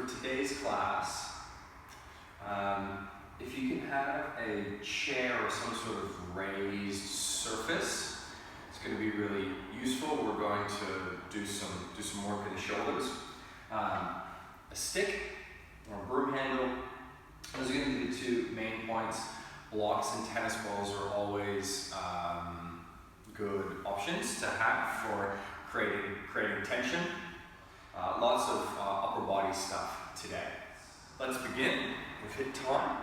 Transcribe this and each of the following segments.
for today's class, if you can have a chair or some sort of raised surface, it's going to be really useful. We're going to do some work in the shoulders. A stick or a broom handle, those are going to be the two main points. Blocks and tennis balls are always good options to have for creating tension. Lots of upper body stuff today. Let's begin with hit time.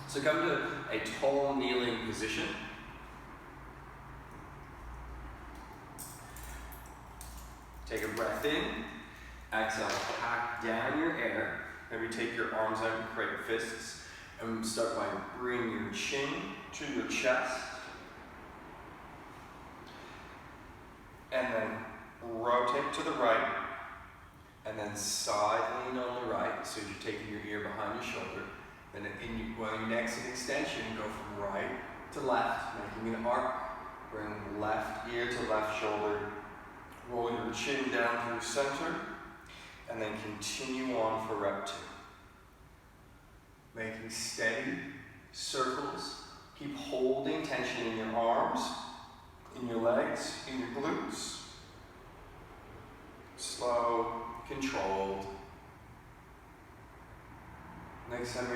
So come to a tall kneeling position. Take a breath in, exhale, pack down your air. Maybe take your arms out and create fists. And start by bringing your chin to your chest. And then rotate to the right. And then side lean on the right. So you're taking your ear behind your shoulder. Then while your next extension, go from right to left, making an arc. Bring left ear to left shoulder. Roll your chin down through center. And then continue on for rep 2. Making steady circles. Keep holding tension in your arms, in your legs, in your glutes. Slow, controlled. Next time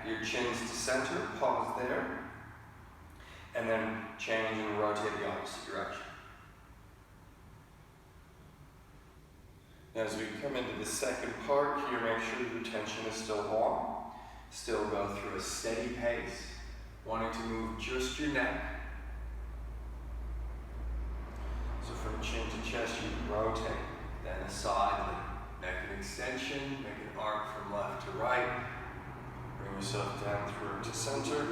your chin's to center, pause there. And then change and rotate the opposite direction. Now as we come into the second part here, make sure your tension is still long. Still go through a steady pace, wanting to move just your neck. So from chin to chest, you rotate, then a side lean, neck and extension, make an arc from left to right. Bring yourself down through to center,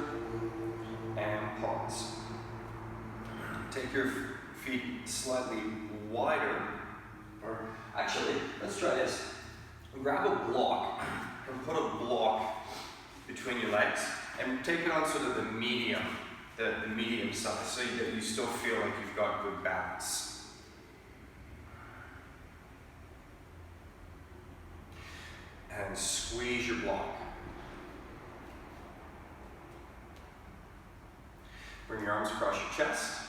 and pause. Take your feet slightly wider, or actually, let's try this. Grab a block, and put a block between your legs, and take it on sort of the medium size, so that you still feel like you've got good balance. And squeeze your block. Bring your arms across your chest.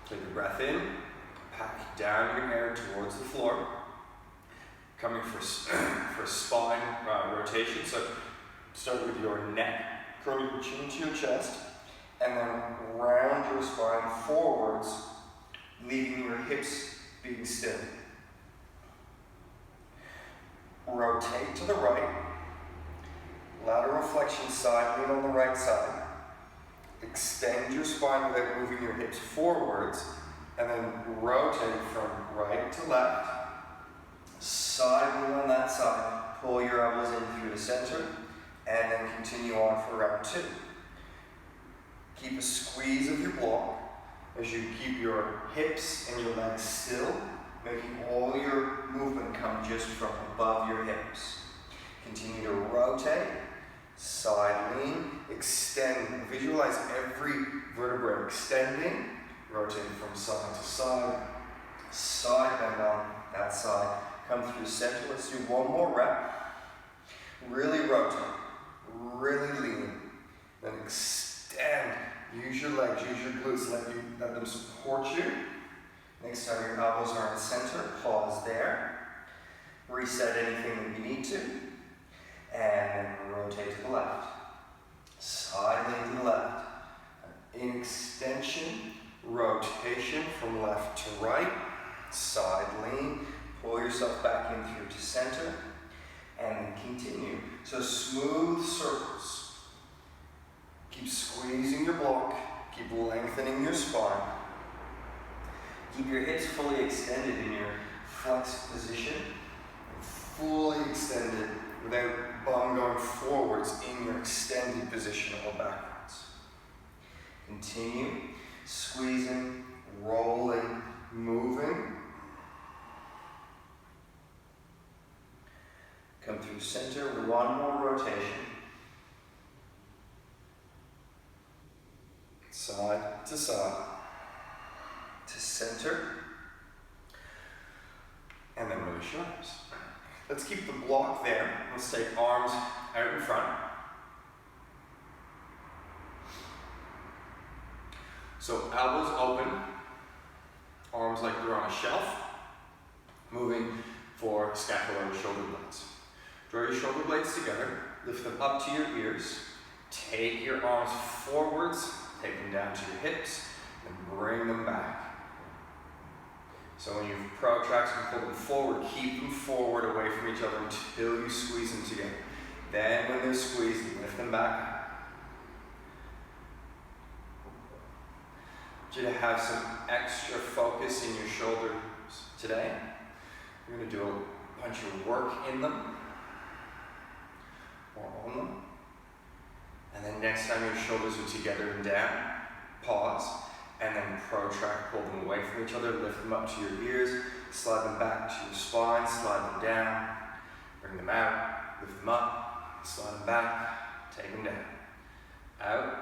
Take a breath in, pack down your air towards the floor. Coming for spine rotation, so start with your neck, curl your chin to your chest, and then round your spine forwards, leaving your hips being still. Rotate to the right, lateral flexion side lean on the right side. Extend your spine without moving your hips forwards, and then rotate from right to left. Side lean on that side, pull your elbows in through the center, and then continue on for round 2. Keep a squeeze of your block as you keep your hips and your legs still, making all your movement come just from above your hips. Continue to rotate, side lean, extend, visualize every vertebra extending, rotate from side to side, side bend on that side, come through the center. Let's do one more rep. Really rotate. Really lean, then extend, use your legs, use your glutes, let them support you. Next time your elbows are in center, pause there, reset anything that you need to, and then rotate to the left. Side lean to the left. In extension, rotation from left to right, side lean, pull yourself back in through to center, and then continue. So smooth circles. Keep squeezing your block. Keep lengthening your spine. Keep your hips fully extended in your flexed position. Fully extended without bum going forwards in your extended position or backwards. Continue squeezing, rolling, moving. Come through center with one more rotation. Side to side. To center. And then release your arms. Let's keep the block there. Let's take arms out in front. So elbows open, arms like they're on a shelf, moving for scapula or shoulder blades. Draw your shoulder blades together, lift them up to your ears, take your arms forwards, take them down to your hips, and bring them back. So when you protract and pull them forward, keep them forward away from each other until you squeeze them together. Then when they're squeezed, lift them back up. I want you to have some extra focus in your shoulders today. You're going to do a bunch of work in them or on them. And then next time your shoulders are together and down, pause, and then protract, pull them away from each other, lift them up to your ears, slide them back to your spine, slide them down, bring them out, lift them up, slide them back, take them down. Out,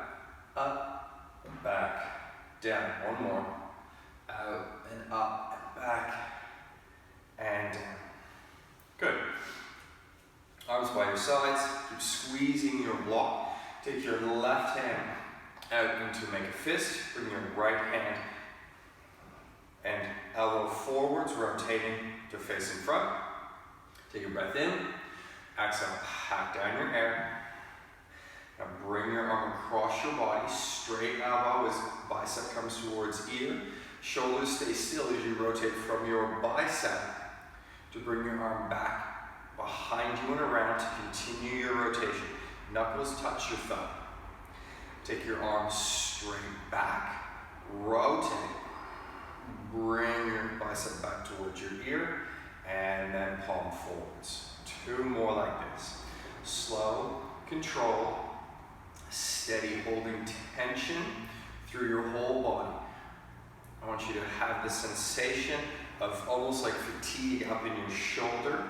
up, back, down. One more. Out and up and back and down. Good. Arms by your sides. Keep squeezing your block. Take your left hand out into make a fist. Bring your right hand and elbow forwards, rotating to face in front. Take a breath in. Exhale, pack down your air. Now bring your arm across your body, straight elbow as bicep comes towards ear. Shoulders stay still as you rotate from your bicep to bring your arm back behind you and around to continue your rotation. Knuckles touch your thumb. Take your arm straight back, rotate, bring your bicep back towards your ear, and then palm forwards. 2 more like this. Slow, control, steady, holding tension through your whole body. I want you to have the sensation of almost like fatigue up in your shoulder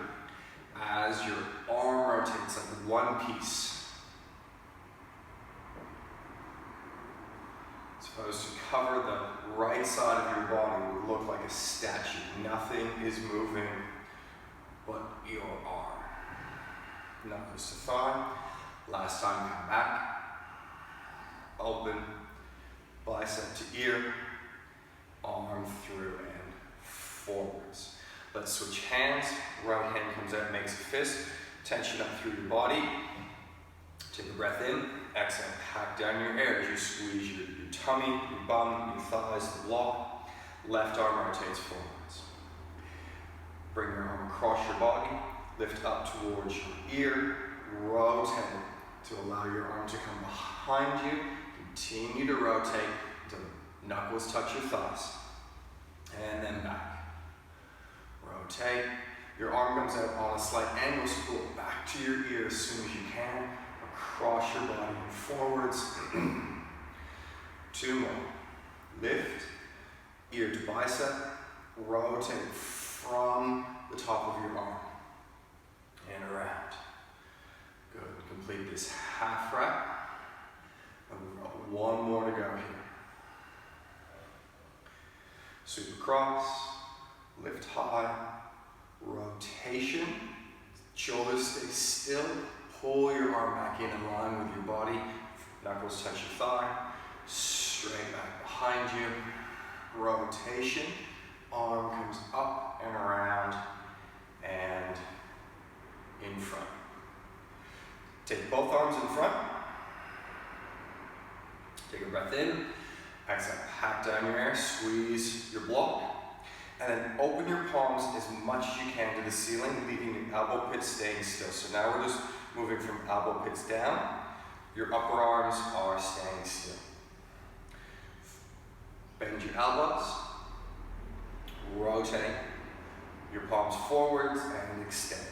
as your arm rotates like one piece. Supposed to cover the right side of your body would look like a statue. Nothing is moving but your arm. Knuckles to thigh. Last time, come back. Open, bicep to ear, arm through and forwards. Let's switch hands. Right hand comes out, makes a fist. Tension up through your body. Take a breath in. Exhale, pack down your air as you squeeze your tummy, your bum, your thighs, the block. Left arm rotates forwards. Bring your arm across your body. Lift up towards your ear. Rotate to allow your arm to come behind you. Continue to rotate until the knuckles touch your thighs. And then back. Rotate. Your arm comes out on a slight angle, so pull it back to your ear as soon as you can. Across your body and forwards. 2 more. Lift. Ear to bicep. Rotate from the top of your arm. And around. Good. Complete this half rep. And we've got 1 more to go here. Sweep across, lift high, rotation, shoulders stay still, pull your arm back in line with your body, knuckles touch your thigh, straight back behind you, rotation, arm comes up and around and in front. Take both arms in front. Take a breath in, exhale, pack down your air, squeeze your block, and then open your palms as much as you can to the ceiling, leaving your elbow pits staying still. So now we're just moving from elbow pits down. Your upper arms are staying still. Bend your elbows, rotate your palms forwards and extend.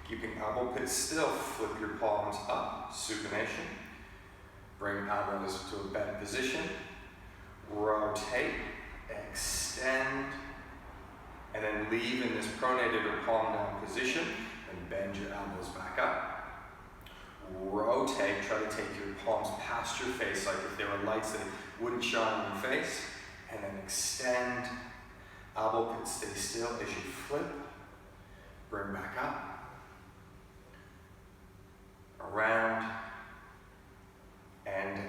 Keeping elbow pits still, flip your palms up, supination. Bring elbows to a bent position, rotate, extend, and then leave in this pronated or palm down position, and bend your elbows back up. Rotate, try to take your palms past your face, like if there were lights that wouldn't shine on your face, and then extend, elbow pits stay still as you flip, Bring back up, around, and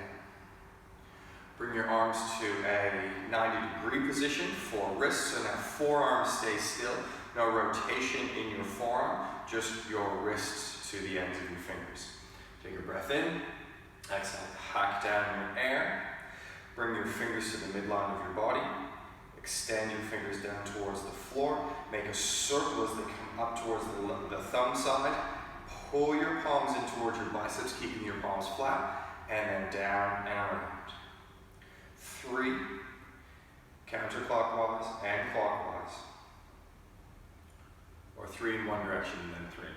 bring your arms to a 90-degree position for wrists. So now forearms stay still. No rotation in your forearm, just your wrists to the ends of your fingers. Take a breath in, exhale, hack down your air. Bring your fingers to the midline of your body. Extend your fingers down towards the floor. Make a circle as they come up towards the thumb side. Pull your palms in towards your biceps, keeping your palms flat, and then down and around. 3, counterclockwise and clockwise. Or 3 in one direction and then 3 in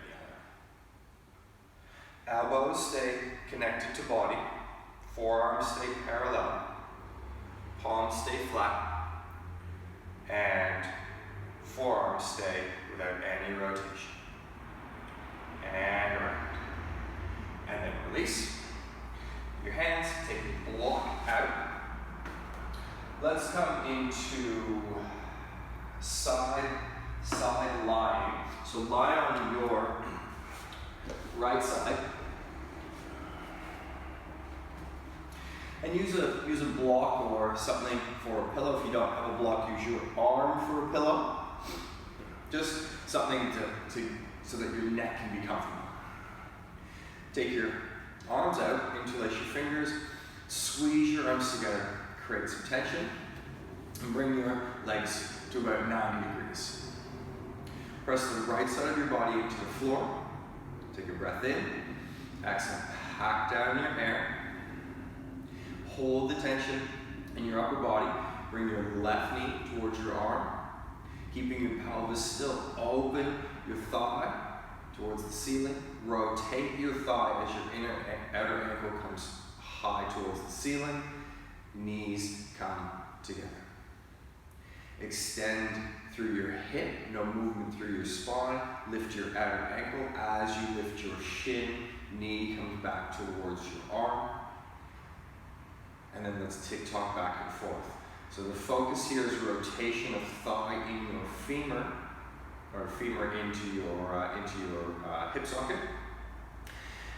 the other. Elbows stay connected to body. Forearms stay parallel. Palms stay flat. And forearms stay without any rotation. And around. And then release. Your hands, take the block out. Let's come into side lying. So lie on your right side. And use a block or something for a pillow. If you don't have a block, use your arm for a pillow. Just something so that your neck can be comfortable. Take your arms out, interlace your fingers, squeeze your arms together, create some tension, and bring your legs to about 90 degrees. Press the right side of your body into the floor. Take a breath in, exhale, hack down your air. Hold the tension in your upper body. Bring your left knee towards your arm, keeping your pelvis still. Open your thigh towards the ceiling. Rotate your thigh as your outer ankle comes high towards the ceiling. Knees come together. Extend through your hip, no movement through your spine. Lift your outer ankle. As you lift your shin, knee comes back towards your arm. And then let's tick-tock back and forth. So the focus here is rotation of thigh in your femur, or femur into your hip socket.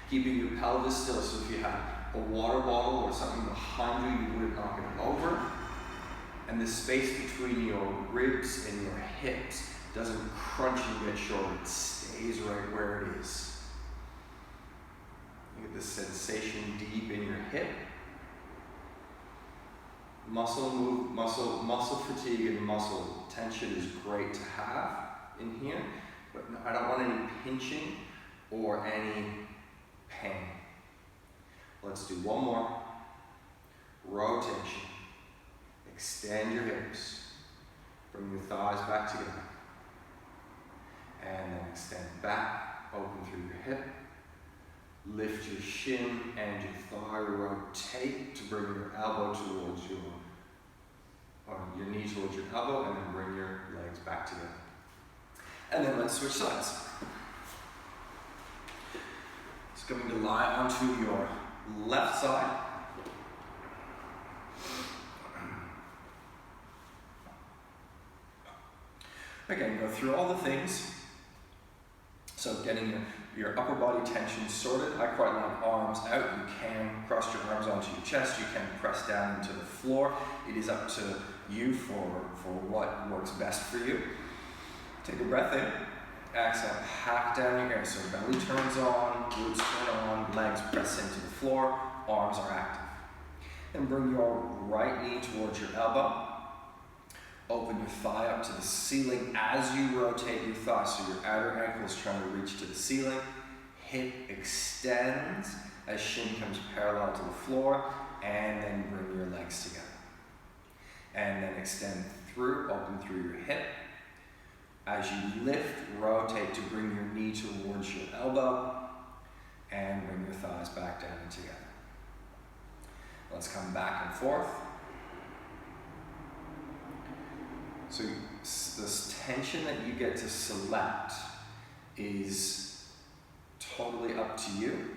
Keeping your pelvis still. So if you had a water bottle or something behind you, you wouldn't knock it over. And the space between your ribs and your hips doesn't crunch and get short. It stays right where it is. You get the sensation deep in your hip. Muscle fatigue and muscle tension is great to have in here, but I don't want any pinching or any pain. Let's do one more. Rotation. Extend your hips. Bring your thighs back together. And then extend back, open through your hip. Lift your shin and your thigh, rotate to bring your elbow towards your knee towards your elbow, and then bring your legs back together. And then let's switch sides. It's going to lie onto your left side. Again, go through all the things. So getting your upper body tension sorted. I quite like arms out. You can cross your arms onto your chest. You can press down into the floor. It is up to you for what works best for you. Take a breath in. Exhale, hack down your air. So belly turns on, glutes turn on, legs press into the floor, arms are active. Then bring your right knee towards your elbow. Open your thigh up to the ceiling as you rotate your thigh, so your outer ankle is trying to reach to the ceiling. Hip extends as shin comes parallel to the floor, and then bring your legs together. And then extend through, open through your hip. As you lift, rotate to bring your knee towards your elbow, and bring your thighs back down and together. Let's come back and forth. So this tension that you get to select is totally up to you.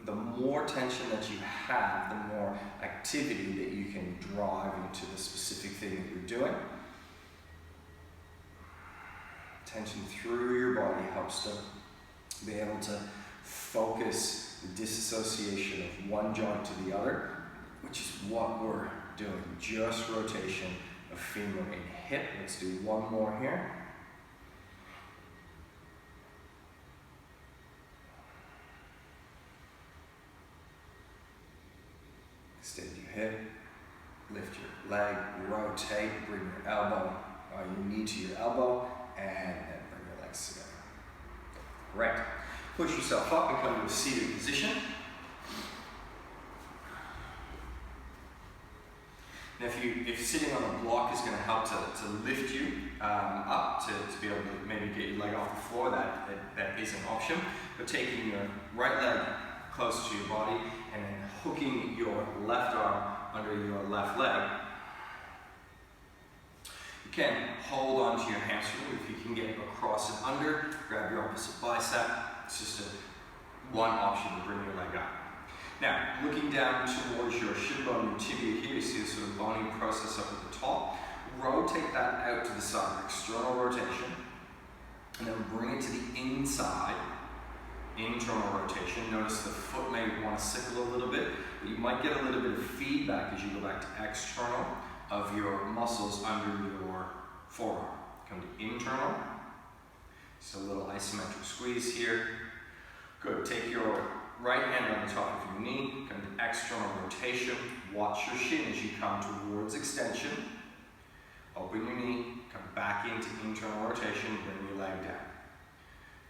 The more tension that you have, the more activity that you can drive into the specific thing that you're doing. Tension through your body helps to be able to focus the disassociation of one joint to the other, which is what we're doing, just rotation of femur and hip. Let's do one more here. Extend your hip, lift your leg, rotate, bring your elbow, or your knee to your elbow, and then bring your legs together. Right. Push yourself up and come to a seated position. Now if sitting on a block is going to help to lift you up to be able to maybe get your leg off the floor, that is an option. But taking your right leg close to your body and then hooking your left arm under your left leg. You can hold onto your hamstring if you can get across and under, grab your opposite bicep. It's just one option to bring your leg up. Now, looking down towards your shin bone, your tibia here, you see this sort of boning process up at the top. Rotate that out to the side, external rotation, and then bring it to the inside, internal rotation. Notice the foot may want to sickle a little bit, but you might get a little bit of feedback as you go back to external of your muscles under your forearm. Come to internal. Just a little isometric squeeze here. Good. Take your right hand on the top of your knee. Come to external rotation. Watch your shin as you come towards extension. Open your knee. Come back into internal rotation. Bring your leg down.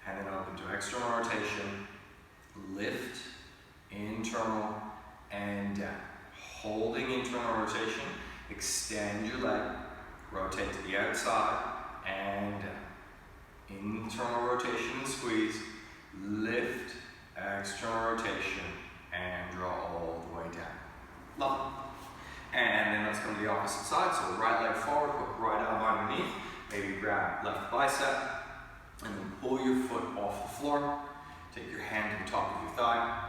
And then open to external rotation. Lift, internal, and down. Holding internal rotation. Extend your leg. Rotate to the outside and down. Internal rotation and squeeze. Lift, external rotation, and draw all the way down. Lovely. And then let's come to the opposite side. So right leg forward, hook right elbow underneath. Maybe grab left bicep, and then pull your foot off the floor. Take your hand to the top of your thigh,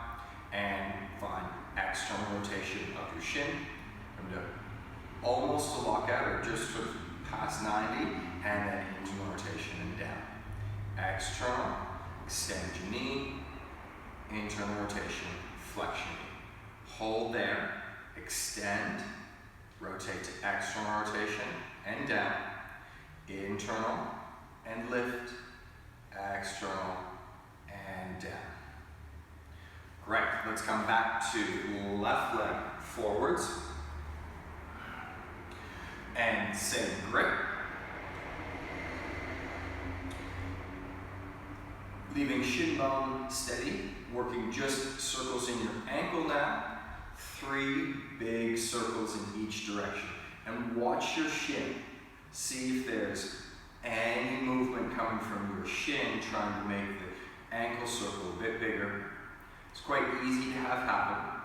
and find external rotation of your shin. Come to almost a lockout, or just sort of past 90, and then internal rotation and down. External, extend your knee, internal rotation, flexion. Hold there, extend, rotate to external rotation and down, internal and lift, external and down. Great, let's come back to left leg forwards and same grip. Leaving shin bone steady, working just circles in your ankle now. 3 big circles in each direction. And watch your shin. See if there's any movement coming from your shin trying to make the ankle circle a bit bigger. It's quite easy to have happen.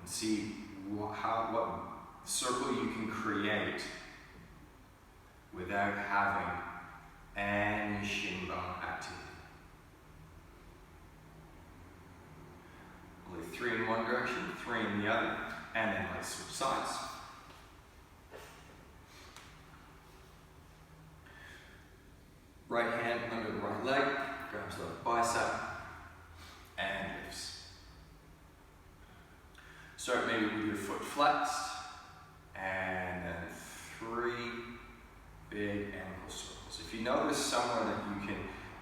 And see what circle you can create without having any shin bone activity. Only 3 in one direction, 3 in the other, and then let's switch sides. Right hand under the right leg, grabs the bicep, and lifts. Start maybe with your foot flexed, and then 3 big ankle circles. If you notice somewhere that you can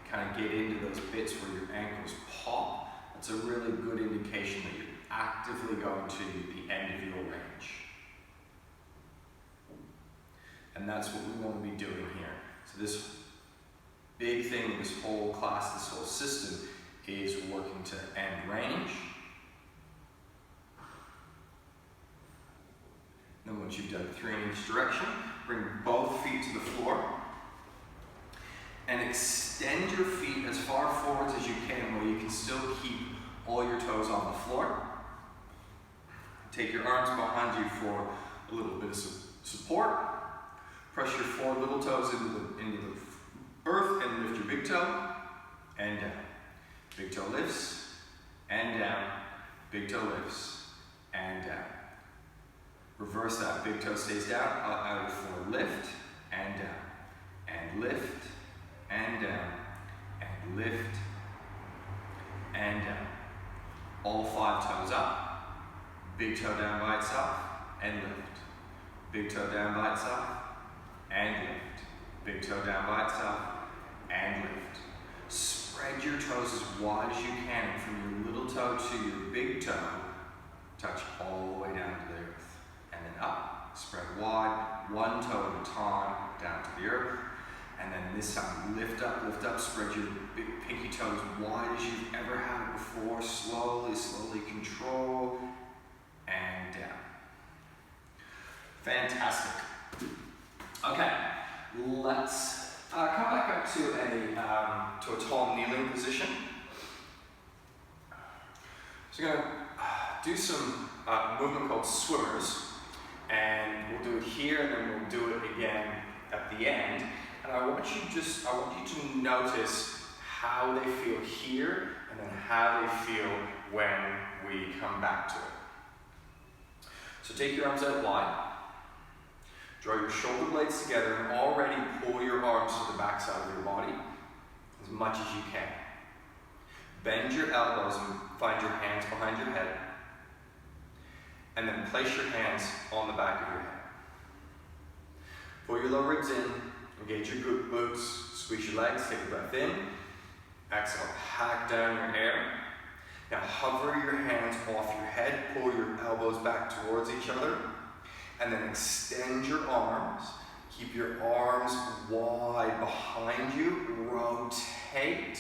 kind of get into those bits where your ankles pop, that's a really good indication that you're actively going to the end of your range. And that's what we want to be doing here. So this big thing in this whole class, this whole system, is working to end range. Then once you've done 3 in each direction, bring both feet to the floor and extend your feet as far forwards as you can where you can still keep all your toes on the floor. Take your arms behind you for a little bit of support. Press your 4 little toes into the earth and lift your big toe and down. Big toe lifts and down. Big toe lifts and down. Reverse that. Big toe stays down, out for lift and down. and lift, and down, and lift, and down. All 5 toes up, big toe down by itself, and lift. Big toe down by itself, and lift. Big toe down by itself, and lift. Spread your toes as wide as you can, and from your little toe to your big toe, touch all the way down to the earth. And then up, spread wide, one toe at a time, down to the earth. And then this time, lift up, spread your big pinky toes wide as you've ever had it before. Slowly, slowly control, and down. Fantastic. Okay, let's come back up to a tall kneeling position. So we're going to do some movement called swimmers, and we'll do it here, and then we'll do it again at the end. And I want you to notice how they feel here, and then how they feel when we come back to it. So take your arms out wide, draw your shoulder blades together, and already pull your arms to the back side of your body as much as you can. Bend your elbows and find your hands behind your head, and then place your hands on the back of your head. Pull your lower ribs in, engage your glutes, squeeze your legs, take a breath in, exhale, hack down your air. Now hover your hands off your head, pull your elbows back towards each other, and then extend your arms. Keep your arms wide behind you, rotate,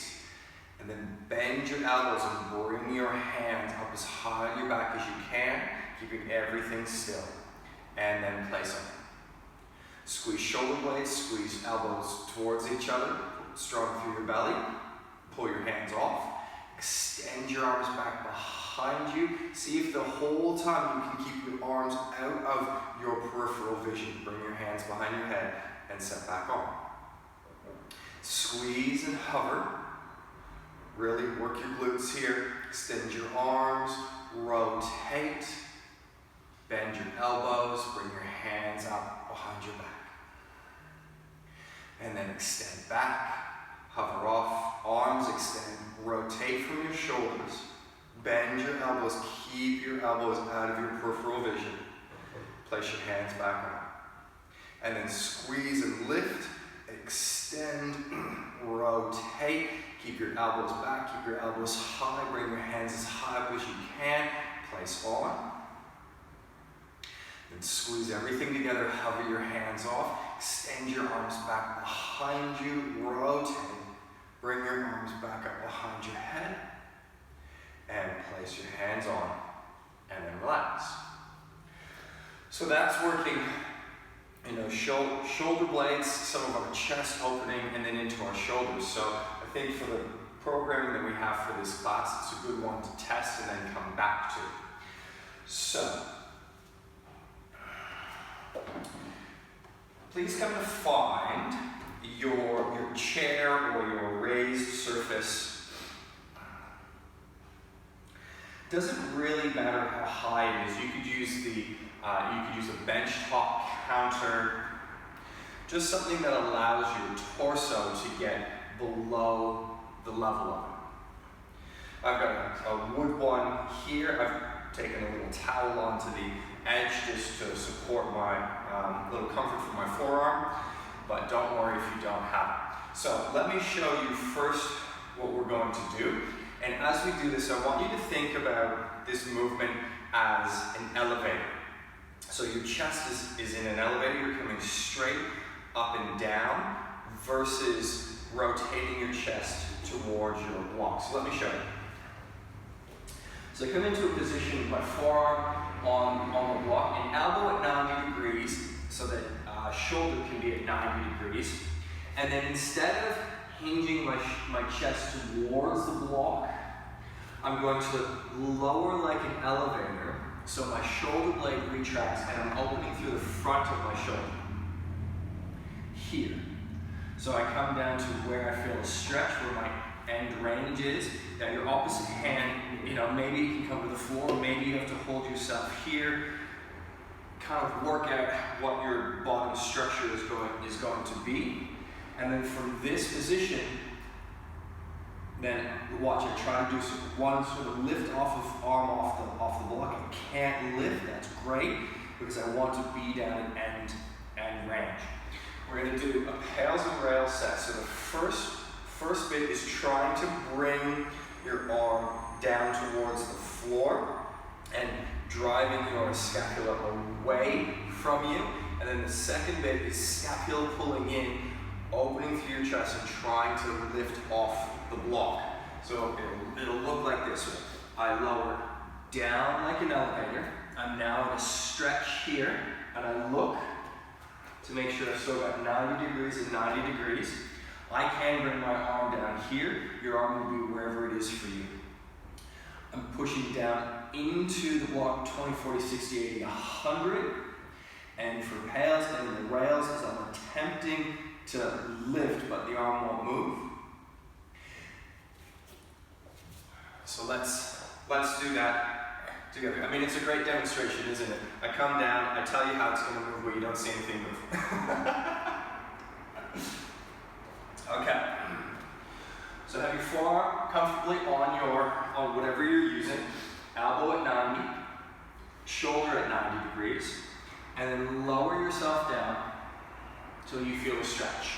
and then bend your elbows and bring your hands up as high on your back as you can, keeping everything still, and then place them. Squeeze shoulder blades, squeeze elbows towards each other, strong through your belly, pull your hands off, extend your arms back behind you. See if the whole time you can keep your arms out of your peripheral vision. Bring your hands behind your head and set back on. Squeeze and hover. Really work your glutes here. Extend your arms, rotate, bend your elbows, bring your hands up behind your back. And then extend back, hover off, arms extend, rotate from your shoulders, bend your elbows, keep your elbows out of your peripheral vision. Place your hands back on. And then squeeze and lift, extend, rotate, keep your elbows back, keep your elbows high, bring your hands as high up as you can, place on. Then squeeze everything together, hover your hands off, extend your arms back behind you, rotate, bring your arms back up behind your head, and place your hands on, and then relax. So that's working, shoulder blades, some of our chest opening, and then into our shoulders. So I think for the programming that we have for this class, it's a good one to test and then come back to. So, please come to find your chair or your raised surface. Doesn't really matter how high it is. You could use a bench top counter, just something that allows your torso to get below the level of it. I've got a wood one here. I've taken a little towel onto the edge just to support my little comfort for my forearm, but don't worry if you don't have it. So let me show you first what we're going to do. And as we do this, I want you to think about this movement as an elevator. So your chest is in an elevator, you're coming straight up and down versus rotating your chest towards your block. So let me show you. So I come into a position with my forearm on the block and elbow at 90 degrees so that shoulder can be at 90 degrees. And then instead of hinging my chest towards the block, I'm going to lower like an elevator so my shoulder blade retracts and I'm opening through the front of my shoulder. Here. So I come down to where I feel a stretch, where my end range is. Now your opposite hand, maybe you can come to the floor, maybe you have to hold yourself here. Kind of work out what your bottom structure is going to be. And then from this position, then watch it. Try to do one sort of lift off of arm off the block. I can't lift. That's great because I want to be down at end range. We're going to do a pails and rails set. So the first bit is trying to bring your arm down towards the floor and driving your scapula away from you. And then the second bit is scapula pulling in, opening through your chest and trying to lift off the block. So it'll look like this. I lower down like an elevator. I'm now in a stretch here, and I look to make sure I've still got 90 degrees and 90 degrees. I can bring my arm down here. Your arm will be wherever it is for you. I'm pushing down into the block 20, 40, 60, 80, 100. And for pails and the rails, as I'm attempting to lift, but the arm won't move. So let's do that together. I mean, it's a great demonstration, isn't it? I come down, I tell you how it's going to move, but you don't see anything move. Okay. So have your forearm comfortably on whatever you're using, elbow at 90, shoulder at 90 degrees, and then lower yourself down until you feel a stretch.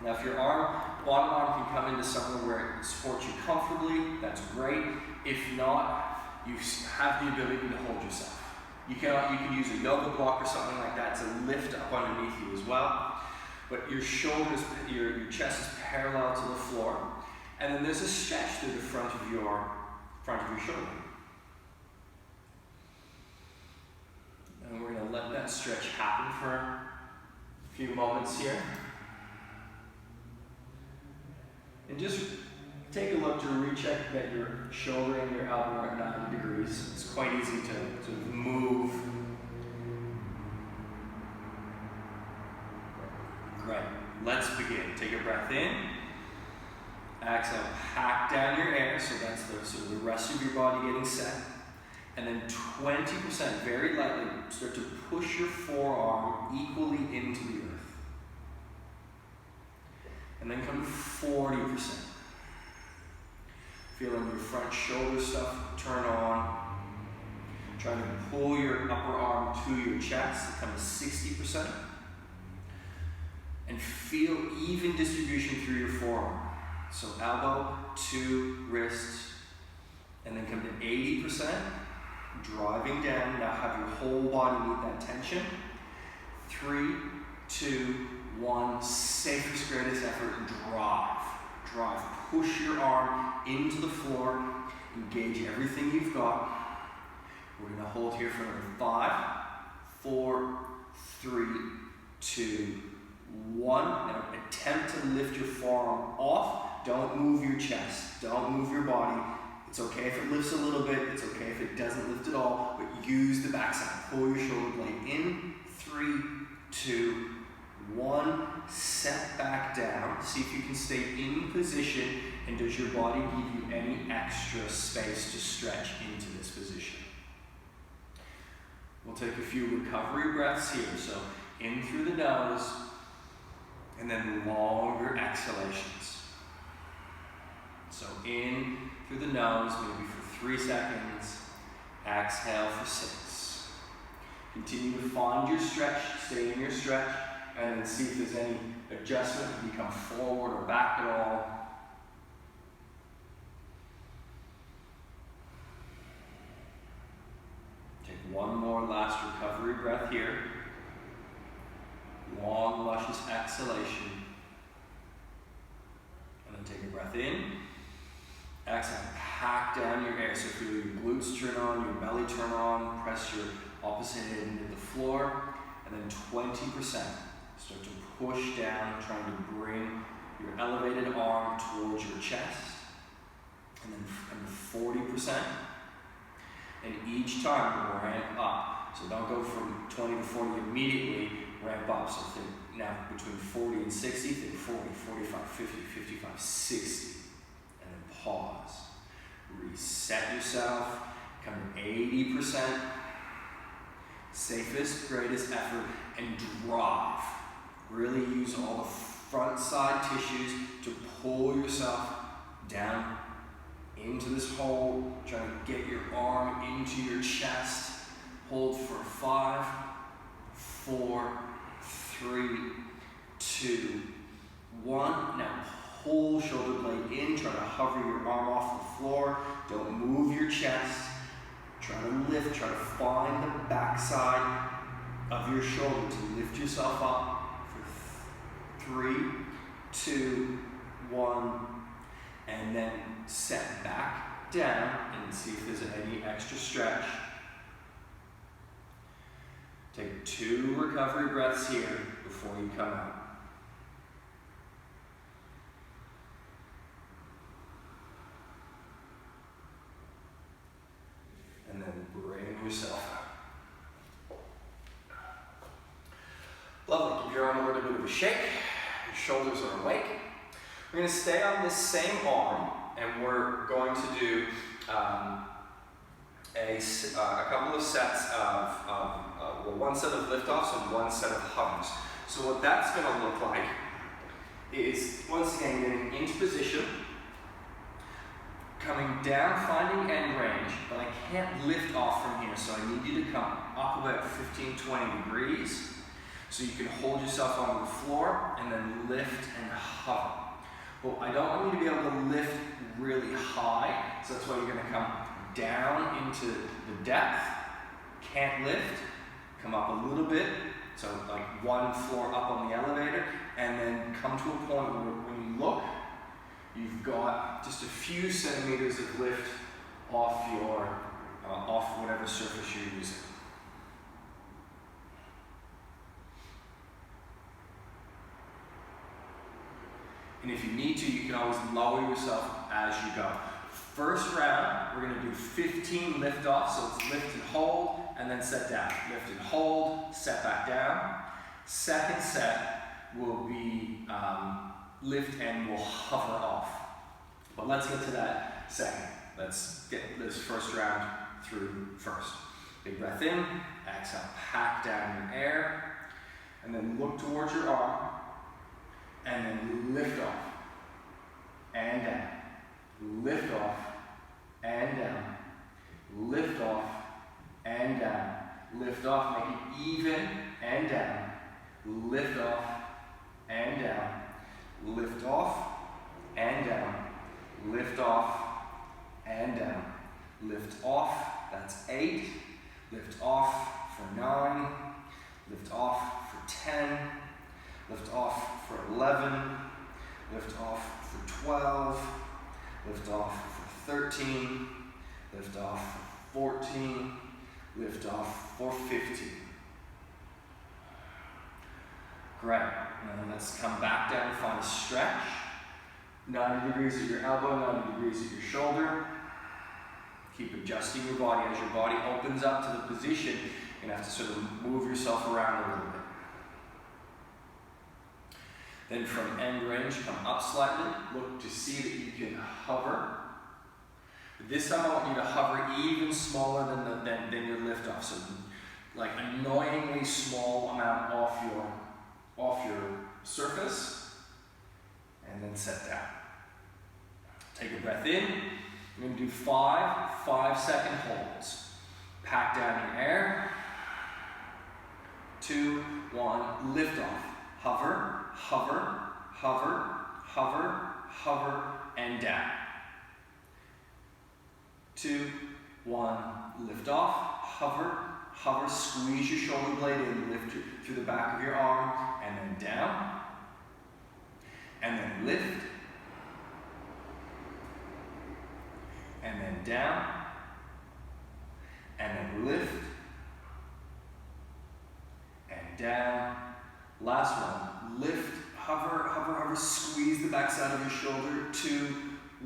Now if your one arm can come into somewhere where it supports you comfortably, that's great. If not, you have the ability to hold yourself. You can use a yoga block or something like that to lift up underneath you as well. But your shoulders, your chest is parallel to the floor. And then there's a stretch through the front of your shoulder. And we're going to let that stretch happen for a few moments here. And just take a look to recheck that your shoulder and your elbow are at 90 degrees. It's quite easy to move. Great. Let's begin. Take a breath in. Exhale, pack down your air, so that's the rest of your body getting set. And then 20%, very lightly, start to push your forearm equally into the earth. And then come to 40%. Feeling your front shoulder stuff turn on. Trying to pull your upper arm to your chest, come to 60%. And feel even distribution through your forearm. So elbow to wrist, and then come to 80%, driving down. Now have your whole body meet that tension. 3, 2, 1, safest, greatest effort, drive. Push your arm into the floor, engage everything you've got. We're gonna hold here for another 5, 4, 3, 2, 1. Now attempt to lift your forearm off. Don't move your chest, don't move your body. It's okay if it lifts a little bit, it's okay if it doesn't lift at all, but use the backside. Pull your shoulder blade in. 3, 2, 1. Set back down. See if you can stay in position, and does your body give you any extra space to stretch into this position? We'll take a few recovery breaths here. So in through the nose, and then longer exhalations. So in through the nose, maybe for 3 seconds. Exhale for 6. Continue to find your stretch, stay in your stretch, and then see if there's any adjustment, if you come forward or back at all. Take one more last recovery breath here. Long, luscious exhalation. And then take a breath in. Exhale, pack down your air. So feel your glutes turn on, your belly turn on, press your opposite head into the floor. And then 20%. Start to push down, trying to bring your elevated arm towards your chest. And then 40%. And each time ramp up. So don't go from 20 to 40 immediately, ramp up. So think now between 40 and 60, think 40, 45, 50, 55, 60. And then pause. Reset yourself, come to 80%. Safest, greatest effort, and drive. Really use all the front side tissues to pull yourself down into this hold. Try to get your arm into your chest. Hold for 5, 4, 3, 2, 1. Now pull shoulder blade in. Try to hover your arm off the floor. Don't move your chest. Try to lift. Try to find the backside of your shoulder to lift yourself up for 3, 2, 1. And then set back down and see if there's any extra stretch. Take 2 recovery breaths here before you come out. And then bring yourself out. Lovely. Give your arm a little bit of a shake. Your shoulders are awake. We're going to stay on this same arm, and we're going to do a couple of sets of, one set of liftoffs and one set of hovers. So what that's going to look like is, once again, getting into position, coming down, finding end range, but I can't lift off from here, so I need you to come up about 15-20 degrees, so you can hold yourself on the floor and then lift and hover. But I don't want you to be able to lift really high, so that's why you're going to come down into the depth. Can't lift, come up a little bit, so like 1 floor up on the elevator, and then come to a point where when you look, you've got just a few centimeters of lift off your, off whatever surface you're using. And if you need to, you can always lower yourself as you go. First round, we're going to do 15 lift-offs, so it's lift and hold, and then set down. Lift and hold, set back down. Second set will be lift and we'll hover off. But let's get to that second. Let's get this first round through first. Big breath in, exhale, pack down your air, and then look towards your arm, and then lift off, and down, lift off, and down, lift off, and down, lift off, make it even, and down, lift off, and down, lift off, and down, lift off, and down, lift off, that's 8, lift off for 9, lift off for 10, lift off for 11, lift off for 12, lift off for 13, lift off for 14, lift off for 15. Great. And then let's come back down and find a stretch. 90 degrees at your elbow, 90 degrees at your shoulder. Keep adjusting your body. As your body opens up to the position, you're going to have to sort of move yourself around a little bit. Then from end range, come up slightly. Look to see that you can hover. This time I want you to hover even smaller than your lift off. So like annoyingly small amount off your surface. And then set down. Take a breath in. We're going to do 5 5-second holds. Pack down your air. 2, 1, lift off. Hover, hover, hover, hover, hover, and down. 2, 1, lift off, hover, hover, squeeze your shoulder blade in, lift through the back of your arm, and then down, and then lift, and then down, and then lift, and down. Last one, lift, hover, hover, hover, squeeze the backside of your shoulder, 2,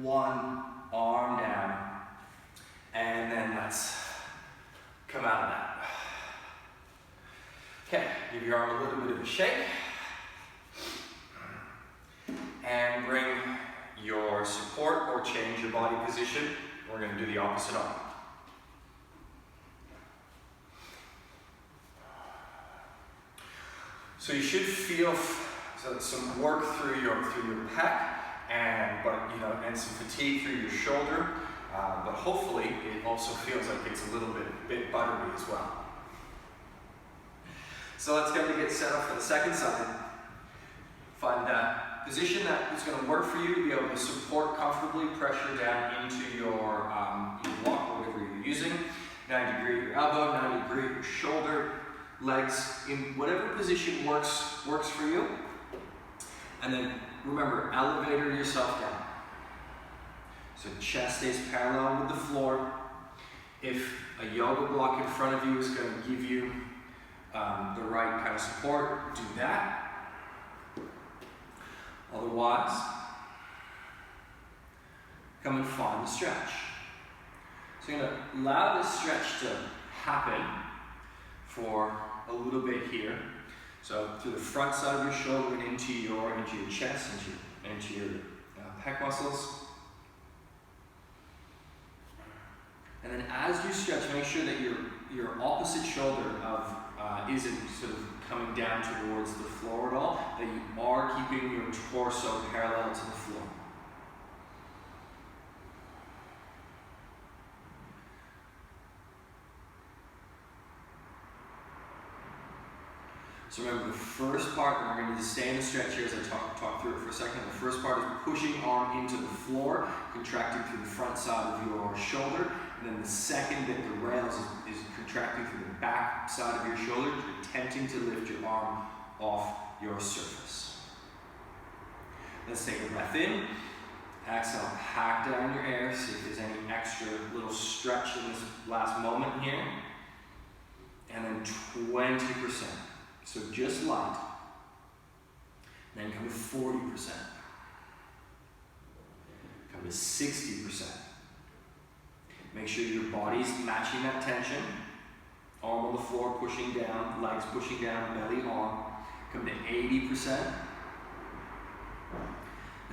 1, arm down, and then let's come out of that. Okay, give your arm a little bit of a shake, and bring your support or change your body position. We're going to do the opposite arm. So you should feel some work through your pec, and some fatigue through your shoulder. But hopefully it also feels like it's a little bit buttery as well. So let's go to get set up for the second side. Find that position that is going to work for you to be able to support comfortably, pressure down into your block, whatever you're using. 90 degree your elbow, 90 degree your shoulder, legs, in whatever position works for you. And then remember, elevator yourself down. So chest stays parallel with the floor. If a yoga block in front of you is going to give you the right kind of support, do that. Otherwise, come and find the stretch. So you're going to allow this stretch to happen for a little bit here. So through the front side of your shoulder and into your chest, into your pec muscles. And then as you stretch, make sure that your opposite shoulder isn't sort of coming down towards the floor at all, that you are keeping your torso parallel to the floor. So remember, the first part, and we're going to stay in the stretch here as I talk through it for a second. The first part is pushing arm into the floor, contracting through the front side of your shoulder. And then the second bit, the rails, is contracting through the back side of your shoulder, attempting to lift your arm off your surface. Let's take a breath in. Exhale, pack down your air. See if there's any extra little stretch in this last moment here. And then 20%. So just light. Then come to 40%. Come to 60%. Make sure your body's matching that tension. Arm on the floor pushing down, legs pushing down, belly on. Come to 80%.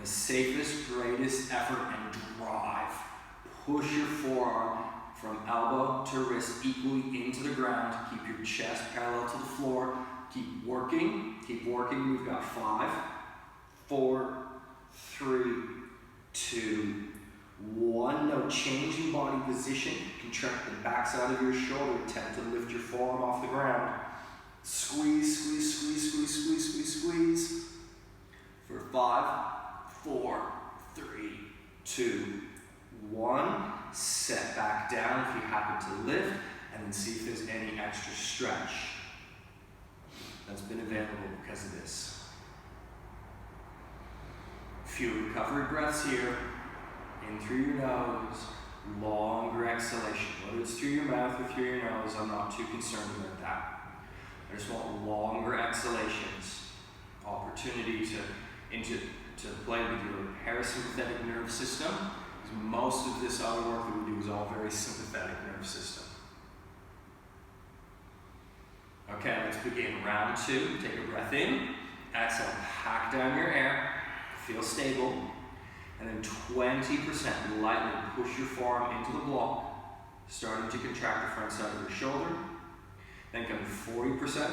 The safest, greatest effort and drive. Push your forearm from elbow to wrist equally into the ground. Keep your chest parallel to the floor. Keep working. We've got 5, 4, 3, 2, 1. No change in body position. Contract the backside of your shoulder. Attempt to lift your forearm off the ground. Squeeze, squeeze, squeeze, squeeze, squeeze, squeeze, squeeze. For 5, 4, 3, 2, 1. Set back down if you happen to lift, and then see if there's any extra stretch that's been available because of this. Few recovery breaths here. In through your nose, longer exhalation. Whether it's through your mouth or through your nose, I'm not too concerned about that. I just want longer exhalations. Opportunity to play with your parasympathetic nerve system. Because most of this other work that we do is all very sympathetic nerve system. Okay, let's begin round 2. Take a breath in. Exhale, pack down your air. Feel stable. And then 20% lightly push your forearm into the block, starting to contract the front side of your shoulder. Then come to 40%.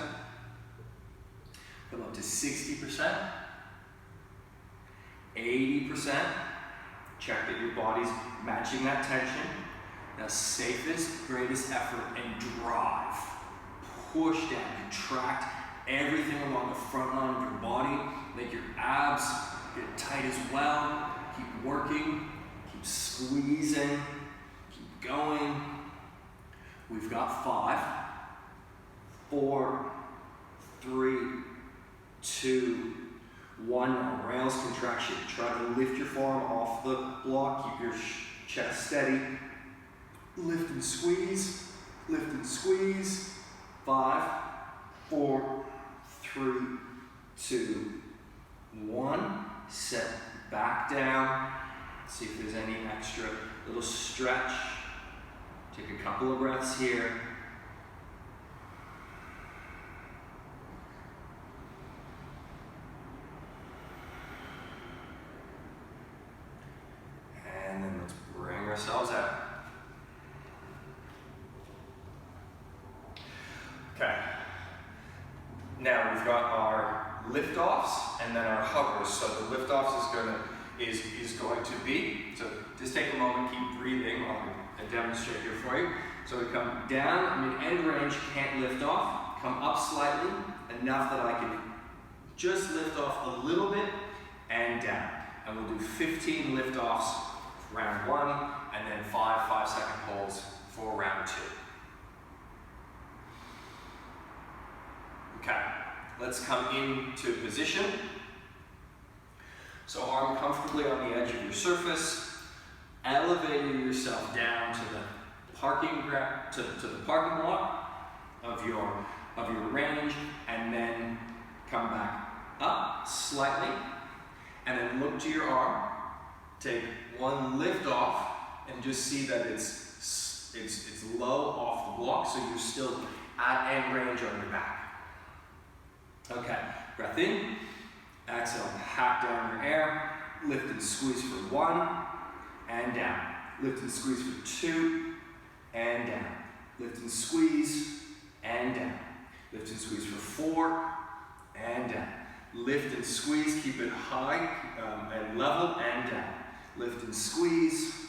Come up to 60%. 80%. Check that your body's matching that tension. Now, safest, greatest effort and drive. Push down, contract everything along the front line of your body. Make your abs get tight as well. Keep working, keep squeezing, keep going. We've got 5, 4, 3, 2, 1. Now, rails contraction. Try to lift your forearm off the block. Keep your chest steady. Lift and squeeze. Lift and squeeze. 5, 4, 3, 2, 1. Set back down. See if there's any extra little stretch. Take a couple of breaths here. And then let's bring ourselves out. Okay. Now we've got our lift-offs and then our hovers. So the lift-offs is going to be, so just take a moment, keep breathing while I demonstrate here for you. So we come down, mid-end range, can't lift off, come up slightly, enough that I can just lift off a little bit and down. And we'll do 15 lift-offs for round 1 and then 5 5-second holds for round 2. Okay, let's come into position. So arm comfortably on the edge of your surface, elevating yourself down to the parking lot of your range, and then come back up slightly, and then look to your arm. Take one lift off, and just see that it's low off the block, so you're still at end range on your back. Okay, breath in, exhale, hack down your air, lift and squeeze for 1, and down. Lift and squeeze for 2, and down. Lift and squeeze, and down. Lift and squeeze for 4, and down. Lift and squeeze, keep it high and level, and down. Lift and squeeze,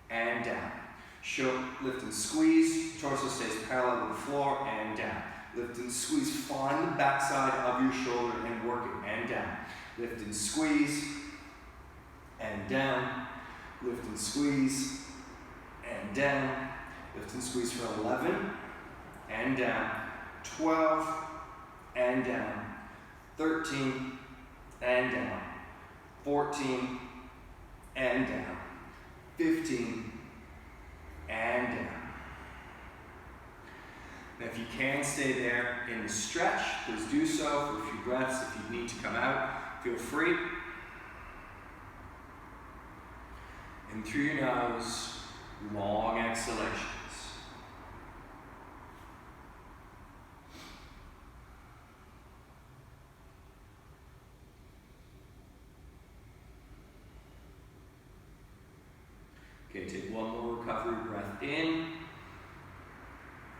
and down. Lift and squeeze, torso stays parallel to the floor, and down. Lift and squeeze, find the backside of your shoulder and work it, and down. Lift and squeeze, and down. Lift and squeeze, and down. Lift and squeeze for 11, and down. 12, and down. 13, and down. 14, and down. 15, and down. Now if you can stay there in the stretch, please do so for a few breaths. If you need to come out, feel free. And through your nose, long exhalations. Okay, take one more recovery breath in.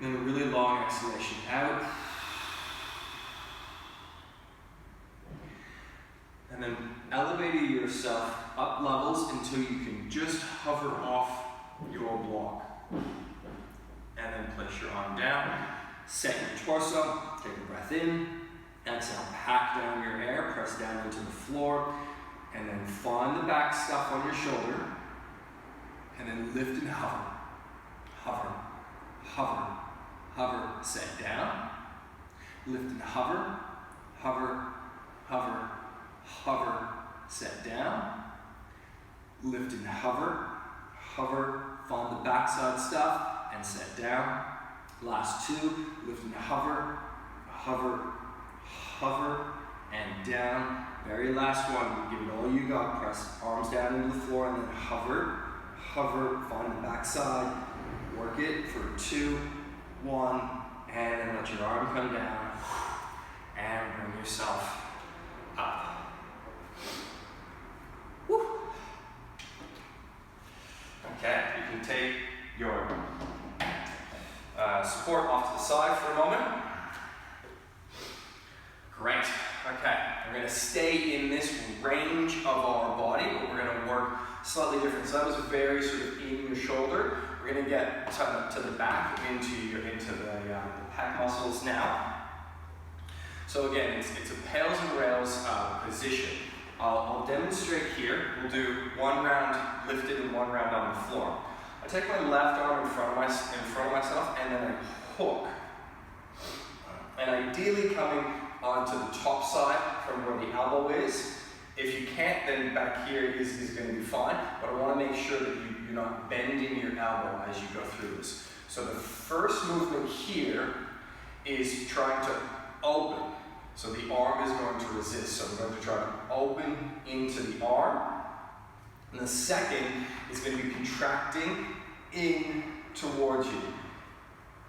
Then a really long exhalation out. And then elevating yourself up levels until you can just hover off your block. And then place your arm down. Set your torso. Take a breath in. Exhale, pack down your air. Press down into the floor. And then find the back scuff on your shoulder. And then lift and hover. Hover. Hover. Hover, set down, lift and hover, hover, hover, hover, set down, lift and hover, hover, find the backside stuff, and set down. Last 2, lift and hover, hover, hover, and down. Very last one, give it all you got, press arms down into the floor, and then hover, hover, find the backside, work it for 2, 1, and then let your arm come down and bring yourself up. Woo. Okay, you can take your support off to the side for a moment. Great. Okay, we're going to stay in this range of our body, but we're going to work slightly different. So that was very sort of in your shoulder. We're going to get to the back, into the pec muscles now. So again, it's a pails and rails position. I'll demonstrate here. We'll do 1 round lifted and 1 round on the floor. I take my left arm in front of myself, and then I hook. And ideally coming onto the top side from where the elbow is. If you can't, then back here is going to be fine, but I want to make sure that you're not bending your elbow as you go through this. So the first movement here is trying to open. So the arm is going to resist. So I'm going to try to open into the arm. And the second is going to be contracting in towards you.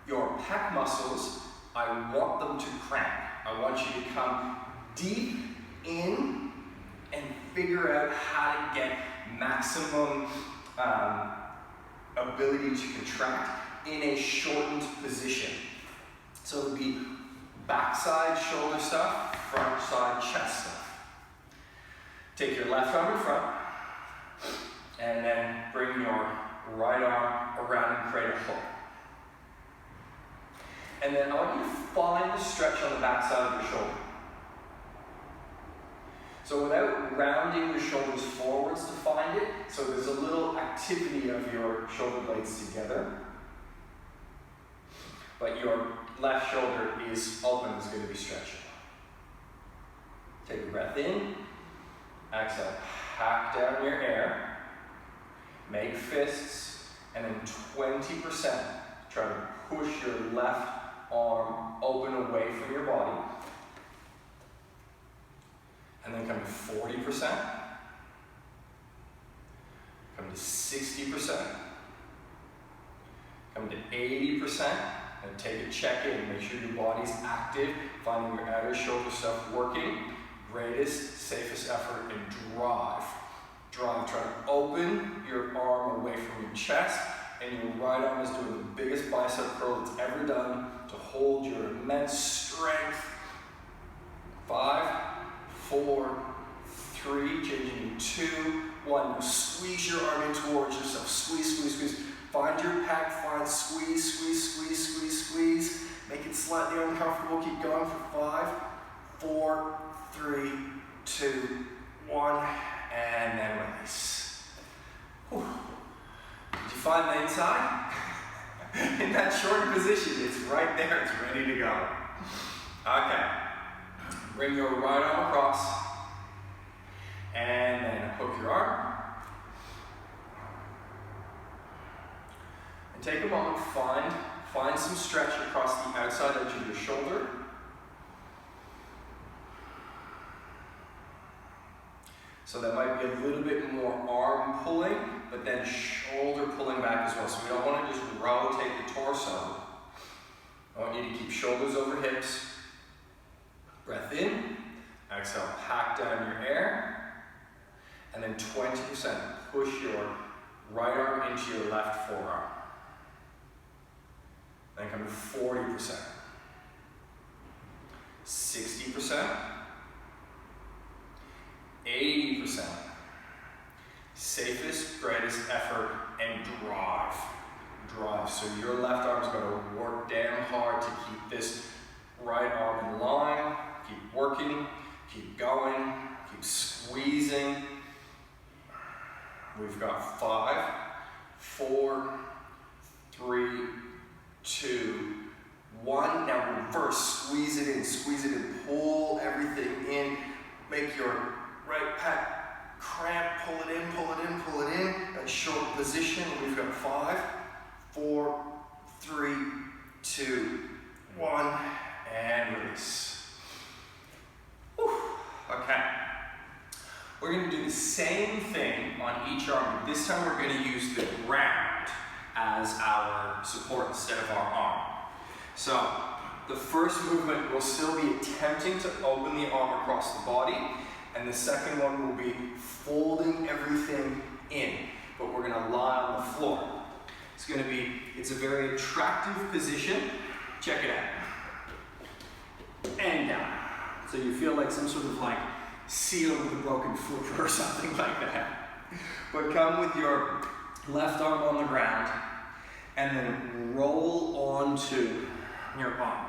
Your pec muscles, I want them to cramp. I want you to come deep in and figure out how to get maximum ability to contract in a shortened position. So it would be backside shoulder stuff, front side chest stuff. Take your left arm in front, and then bring your right arm around and create a hook. And then I want you to find the stretch on the backside of your shoulder. So without rounding your shoulders forwards to find it, so there's a little activity of your shoulder blades together. But your left shoulder is open, is going to be stretching. Take a breath in, exhale, hack down your air, make fists, and then 20% try to push your left arm open away from your body. And then come to 40%, come to 60%, come to 80%, and take a check in. Make sure your body's active, finding your outer shoulder stuff working. Greatest, safest effort, and drive. Drive, try to open your arm away from your chest, and your right arm is doing the biggest bicep curl it's ever done to hold your immense strength. 5, 4, 3, changing to 2, 1. Now squeeze your arm in towards yourself. Squeeze, squeeze, squeeze. Find your pec, find squeeze, squeeze, squeeze, squeeze, squeeze. Make it slightly uncomfortable. Keep going for 5, 4, 3, 2, 1, and then release. Whew. Did you find the inside? In that short position, it's right there, it's ready to go. Okay. Bring your right arm across, and then hook your arm. And take a moment, find some stretch across the outside edge of your shoulder. So that might be a little bit more arm pulling, but then shoulder pulling back as well. So we don't want to just rotate the torso. I want you to keep shoulders over hips. Breath in, exhale, pack down your air, and then 20% push your right arm into your left forearm. Then come to 40%, 60%, 80%. Safest, greatest effort, and drive. Drive. So your left arm's going to work damn hard to keep this right arm in line. Keep working, keep going, keep squeezing. We've got 5, 4, 3, 2, 1. Now reverse, squeeze it in, pull everything in. Make your right pec cramp, pull it in, pull it in, pull it in. And short position, we've got 5, 4, 3, 2, 1, and release. Whew. Okay. We're going to do the same thing on each arm, but this time we're going to use the ground as our support instead of our arm. So the first movement will still be attempting to open the arm across the body, and the second one will be folding everything in, but we're going to lie on the floor. It's a very attractive position. Check it out. And down. So you feel like some sort of like seal with a broken foot or something like that. But come with your left arm on the ground and then roll onto your arm.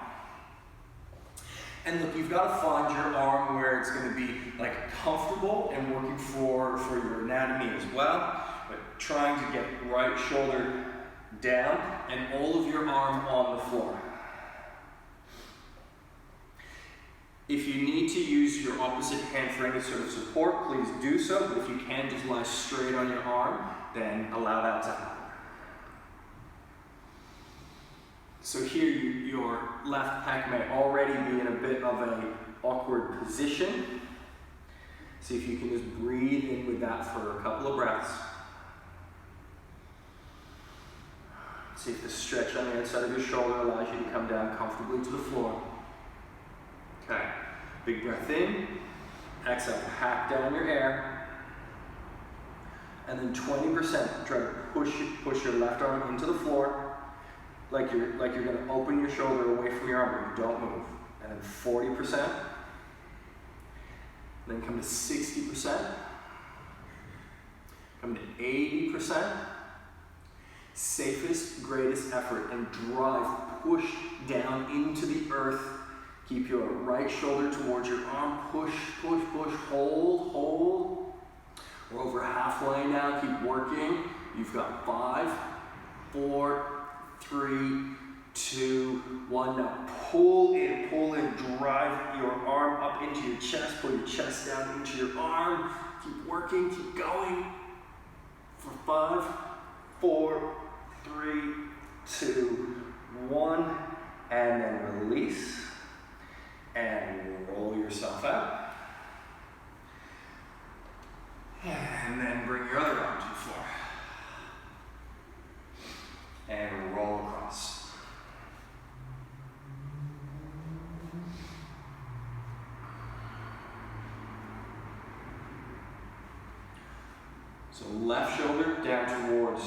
And look, you've got to find your arm where it's going to be like comfortable and working for your anatomy as well. But trying to get right shoulder down and all of your arm on the floor. If you need to use your opposite hand for any sort of support, please do so. But if you can just lie straight on your arm, then allow that to happen. So here your left pec may already be in a bit of an awkward position. See if you can just breathe in with that for a couple of breaths. See if the stretch on the outside of your shoulder allows you to come down comfortably to the floor. Okay, big breath in, exhale, hack down your air, and then 20% try to push your left arm into the floor, like you're going to open your shoulder away from your arm, but you don't move. and then 40%, then come to 60%, come to 80%, safest, greatest effort, and drive, push down into the earth. Keep your right shoulder towards your arm, push, push, push, hold, hold. We're over halfway now, keep working. You've got 5, 4, 3, 2, 1. Now pull in, drive your arm up into your chest, pull your chest down into your arm. Keep working, keep going. For 5, 4, 3, 2, 1, and then release. And roll yourself out. And then bring your other arm to the floor. And roll across. So left shoulder down towards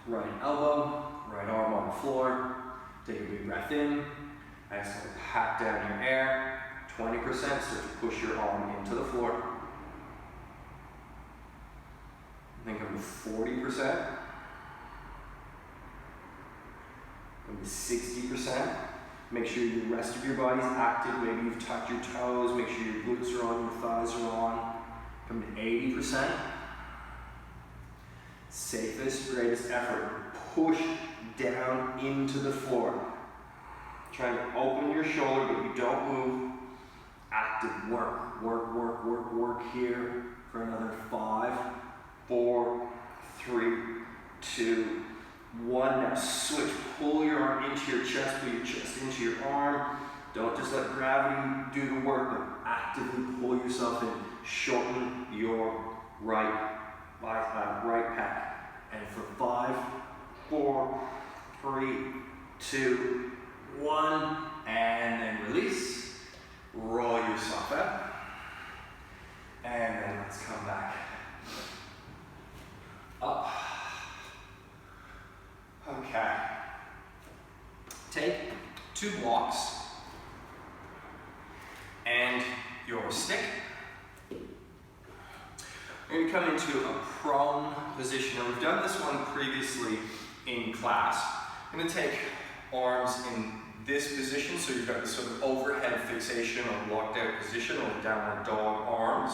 right elbow, right arm on the floor. Take a big breath in. Exhale, pat down your air. 20%, start to push your arm into the floor. Then come to 40%. Come to 60%. Make sure the rest of your body's active. Maybe you've tucked your toes. Make sure your glutes are on, your thighs are on. Come to 80%. Safest, greatest effort. Push down into the floor. Try to open your shoulder, but you don't move. Active work. Work, work, work, work here for another 5, 4, 3, 2, 1. Now switch. Pull your arm into your chest, pull your chest into your arm. Don't just let gravity do the work, but actively pull yourself in. Shorten your right pec. And for 5, 4, 3, 2, 1, and then release. Roll yourself out. And then let's come back up. Okay. Take 2 blocks and your stick. We're going to come into a prone position. Now we've done this one previously in class. I'm going to take arms in this position, so you've got this sort of overhead fixation or locked out position or downward dog arms.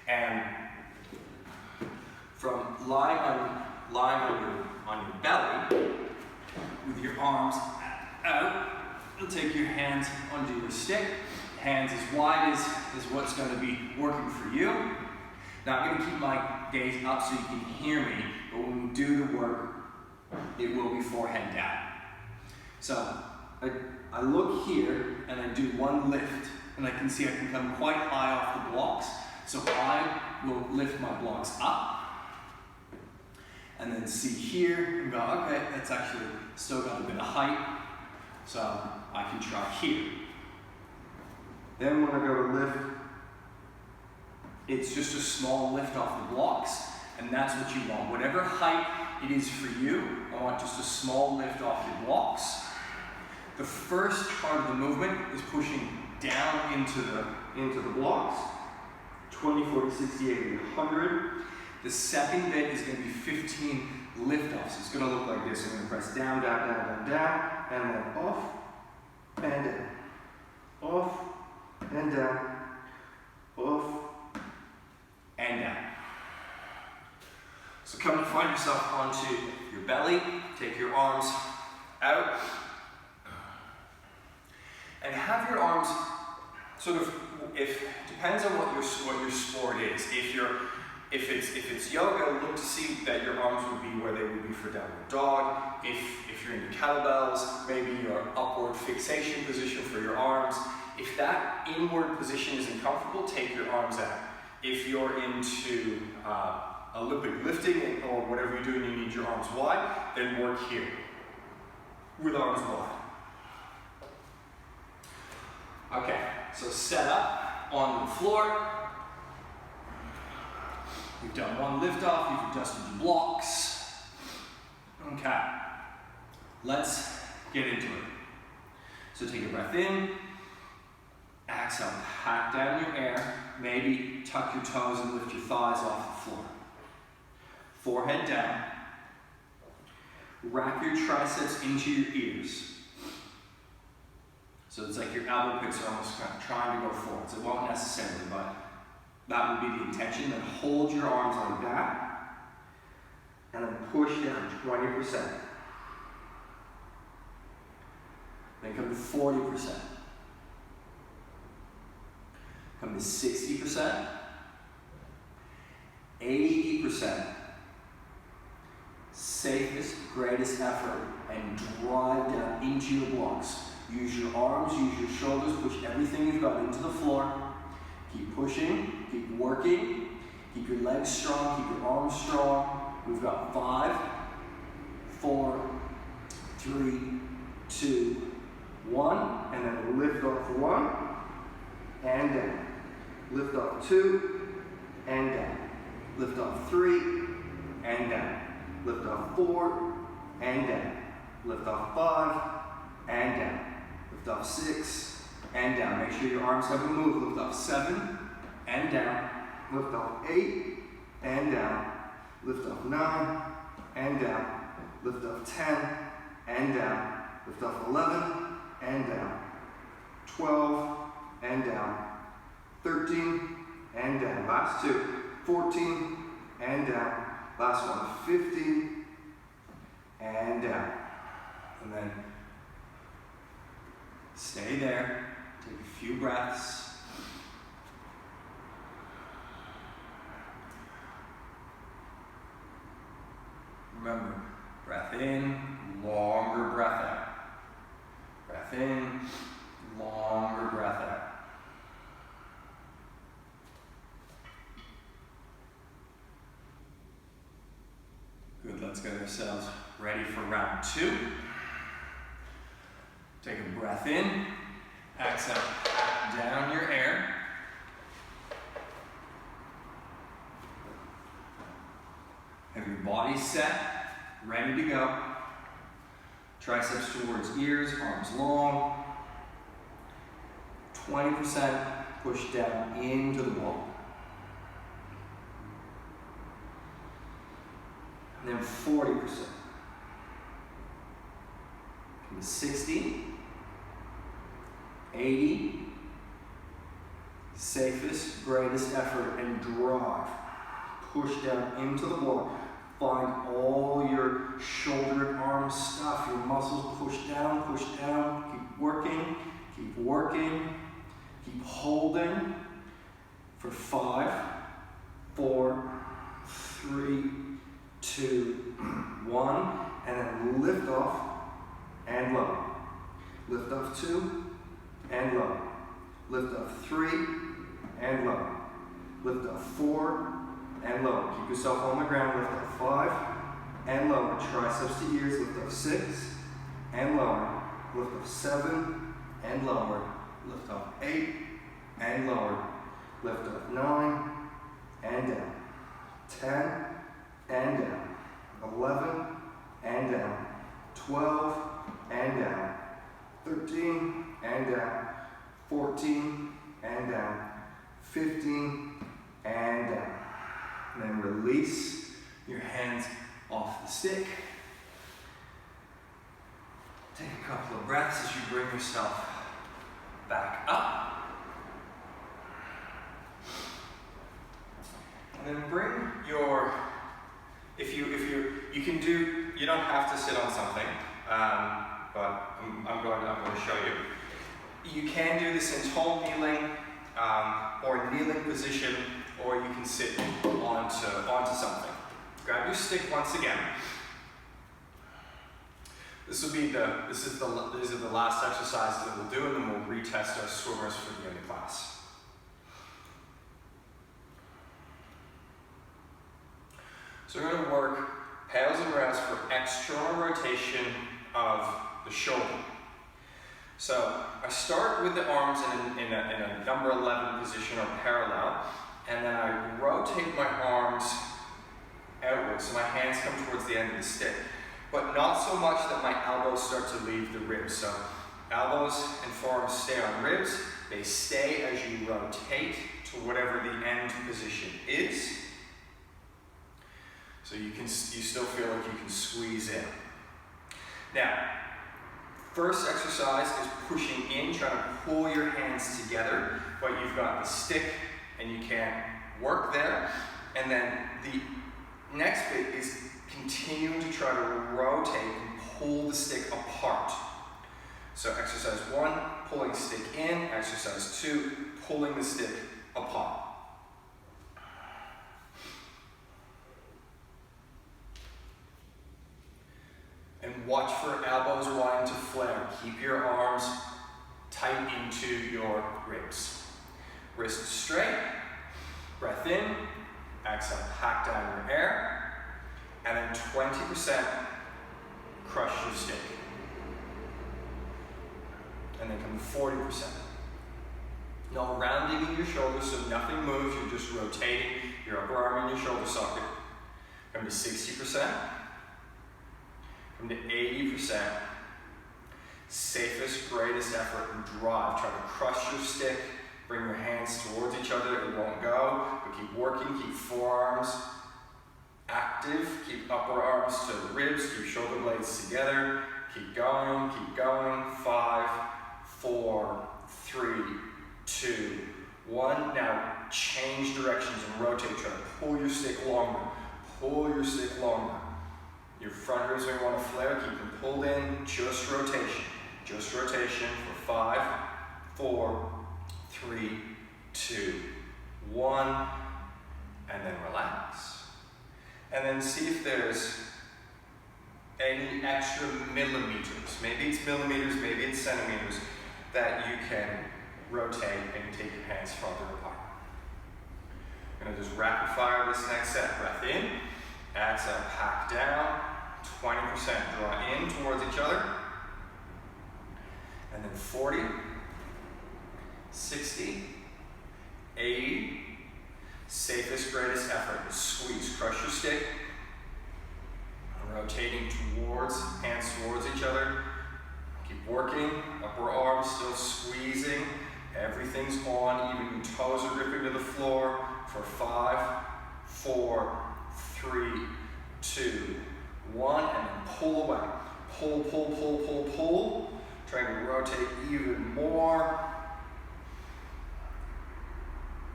And from lying on your belly with your arms out, you'll take your hands onto your stick. Hands as wide as what's going to be working for you. Now I'm going to keep my gaze up so you can hear me, but when we do the work, it will be forehead down. So I look here and I do one lift, and I can see I can come quite high off the blocks. So I will lift my blocks up and then see here and go, okay, that's actually still got a bit of height, so I can try here. Then when I go to lift, it's just a small lift off the blocks, and that's what you want. Whatever height it is for you, I want just a small lift off your blocks. The first part of the movement is pushing down into the blocks. 20, 40, 60, 80, 100. The second bit is going to be 15 lift-offs. It's going to look like this. I'm going to press down, down, down, down, down, and then off, and down. Off, and down. Off, and down. So come and find yourself onto your belly. Take your arms out. And have your arms sort of, depends on what your sport is. If it's yoga, look to see that your arms would be where they would be for downward dog. If you're into kettlebells, maybe your upward fixation position for your arms. If that inward position isn't comfortable, take your arms out. If you're into Olympic lifting or whatever you're doing, you need your arms wide, then work here with arms wide. Okay, so set up on the floor. You've done one lift off, you've adjusted your blocks. Okay, let's get into it. So take a breath in, Exhale, pack down your air. Maybe tuck your toes and lift your thighs off the floor. Forehead down. Wrap your triceps into your ears. So it's like your elbow pits are almost kind of trying to go forwards. It won't necessarily, but that would be the intention. Then hold your arms like that. And then push down 20%. Then come to 40%. Come to 60%. 80%. Safest, greatest effort, and drive down into your blocks. Use your arms, use your shoulders, push everything you've got into the floor. Keep pushing, keep working, keep your legs strong, keep your arms strong. We've got 5, 4, 3, 2, 1, and then lift off 1, and down. Lift off 2, and down. Lift off 3, and down. Lift off 4, and down. Lift off 5, and down. Lift off 6, and down. Make sure your arms have a move. Lift off 7, and down. Lift off 8, and down. Lift off 9, and down. Lift off 10, and down. Lift off 11, and down. 12, and down. 13, and down. Last 2. 14, and down. Last one. 15, and down. And then stay there. Take a few breaths. Remember, breath in, longer breath out. Breath in, longer breath out. Good, let's get ourselves ready for round 2. Take a breath in, exhale, pack down your air. Have your body set, ready to go. Triceps towards ears, arms long. 20% push down into the block. And then 40%. Come to 60, 80, safest, greatest effort, and drive. Push down into the block. Find all your shoulder and arm stuff, your muscles, push down, keep working, keep holding for 5, 4, 3, 2, 1, and then lift off and low. Lift off 2 and low. Lift off 3 and low. Lift off 4 and low. Keep yourself on the ground. Lift off 5 and lower. Triceps to ears. Lift off 6 and lower. Lift off 7 and lower. Lift off 8 and lower. Lift off 9 and down. 10 and down. 11 and down. 12 and down. 13 and down. 14 and down. 15 and down. And then release your hands off the stick. Take a couple of breaths as you bring yourself back up. And then bring your, you can do, you don't have to sit on something, but I'm going to show you. You can do this in tall kneeling or kneeling position, or you can sit onto something. Grab your stick once again. These are the last exercises that we'll do, and then we'll retest our swimmers for the end of class. So we're going to work paddles and rounds for external rotation of the shoulder. So I start with the arms in a number 11 position or parallel, and then I rotate my arms outwards, so my hands come towards the end of the stick, but not so much that my elbows start to leave the ribs. So Elbows and forearms stay on ribs. They stay as you rotate to whatever the end position is. So you still feel like you can squeeze in. Now, first exercise is pushing in, trying to pull your hands together, but you've got the stick and you can work there. And then the next bit is continuing to try to rotate and pull the stick apart. So exercise 1, pulling stick in. Exercise 2, pulling the stick apart. And watch for elbows wanting to flare. Keep your arms tight into your ribs. Wrists straight. Breath in. Exhale, pack down your air. And then 20% crush your stick. And then come to 40%. No rounding in your shoulders, so nothing moves. You're just rotating your upper arm in your shoulder socket. Come to 60%. Come to 80%. Safest, greatest effort and drive. Try to crush your stick. Bring your hands towards each other. It won't go, but keep working. Keep forearms active. Keep upper arms to the ribs. Keep shoulder blades together. Keep going. Keep going. 5, 4, 3, 2, 1. Now change directions and rotate. Try to pull your stick longer. Pull your stick longer. Your front ribs may want to flare. Keep them pulled in. Just rotation. Just rotation for 5, 4, 3, 2, 1. And then relax. And then see if there's any extra millimeters. Maybe it's millimeters, maybe it's centimeters that you can rotate and take your hands farther apart. I'm going to just rapid fire this next set. Breath in, exhale, pack down, 20% draw in towards each other, and then 40, 60, 80, safest, greatest effort. Squeeze, crush your stick, rotating towards, hands towards each other. Keep working, upper arms still squeezing. Everything's on, even your toes are gripping to the floor for 5, 4, 3, 2, 1, and then pull away. Pull, pull, pull, pull, pull. Trying to rotate even more.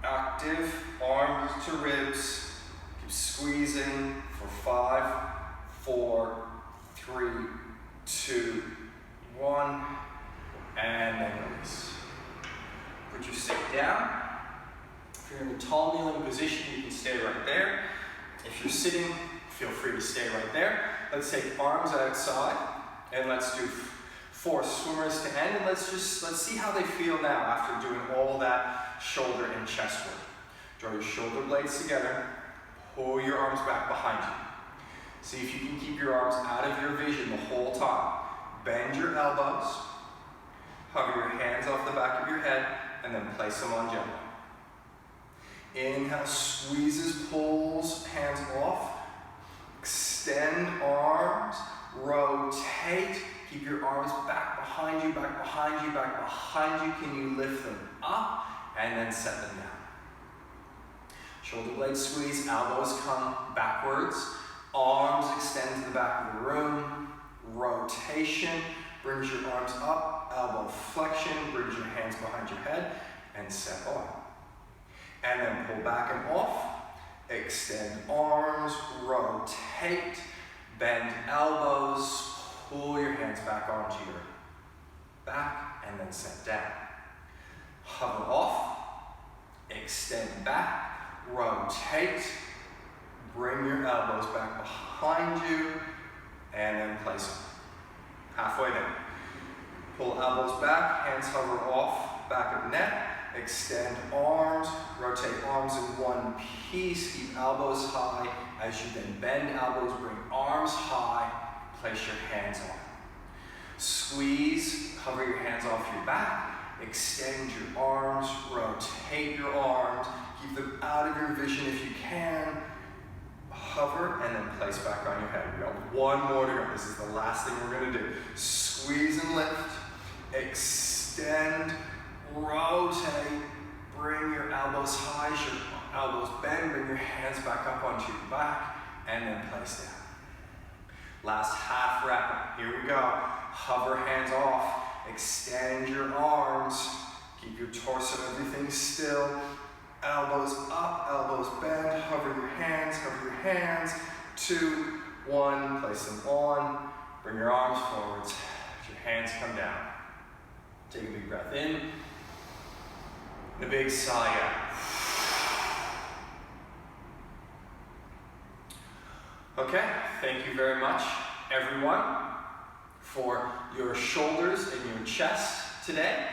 Active, arms to ribs. Keep squeezing for 5, 4, 3, 2, 1, and then release. Put your stick down. If you're in a tall kneeling position, you can stay right there. If you're sitting, feel free to stay right there. Let's take arms outside, and let's do 4 swimmers to end, and let's see how they feel now after doing all that shoulder and chest work. Draw your shoulder blades together, pull your arms back behind you. See if you can keep your arms out of your vision the whole time. Bend your elbows, hover your hands off the back of your head, and then place them on gently. Inhale, squeezes, pulls, hands off. Extend arms, rotate. Keep your arms back behind you, back behind you, back behind you. Can you lift them up and then set them down? Shoulder blades squeeze, elbows come backwards. Arms extend to the back of the room. Rotation, brings your arms up, elbow flexion, brings your hands behind your head, and set on. And then pull back and off, extend arms, rotate, bend elbows, pull your hands back onto your back, and then set down. Hover off, extend back, rotate, bring your elbows back behind you, and then place them. Halfway there. Pull elbows back, hands hover off, back of neck, extend arms, rotate arms in one piece, keep elbows high. As you then bend elbows, bring arms high, place your hands on. Squeeze, hover your hands off your back, extend your arms, rotate your arms, keep them out of your vision if you can. Hover and then place back on your head. We got one more to go. This is the last thing we're going to do. Squeeze and lift. rotate, bring your elbows high as your elbows bend, bring your hands back up onto your back, and then place down. Last half rep, here we go. Hover hands off, extend your arms, keep your torso and everything still. Elbows up, elbows bend, hover your hands. 2, 1, place them on, bring your arms forwards, let your hands come down. Take a big breath in, and a big sigh out. Okay, thank you very much, everyone, for your shoulders and your chest today.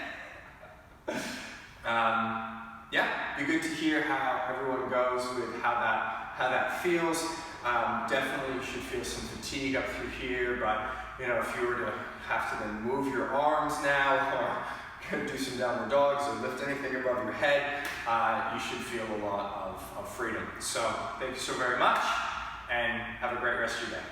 Yeah, be good to hear how everyone goes with how that feels. Definitely you should feel some fatigue up through here, but you know, if you were to have to then move your arms now or do some downward dogs or lift anything above your head, you should feel a lot of freedom. So thank you so very much, and have a great rest of your day.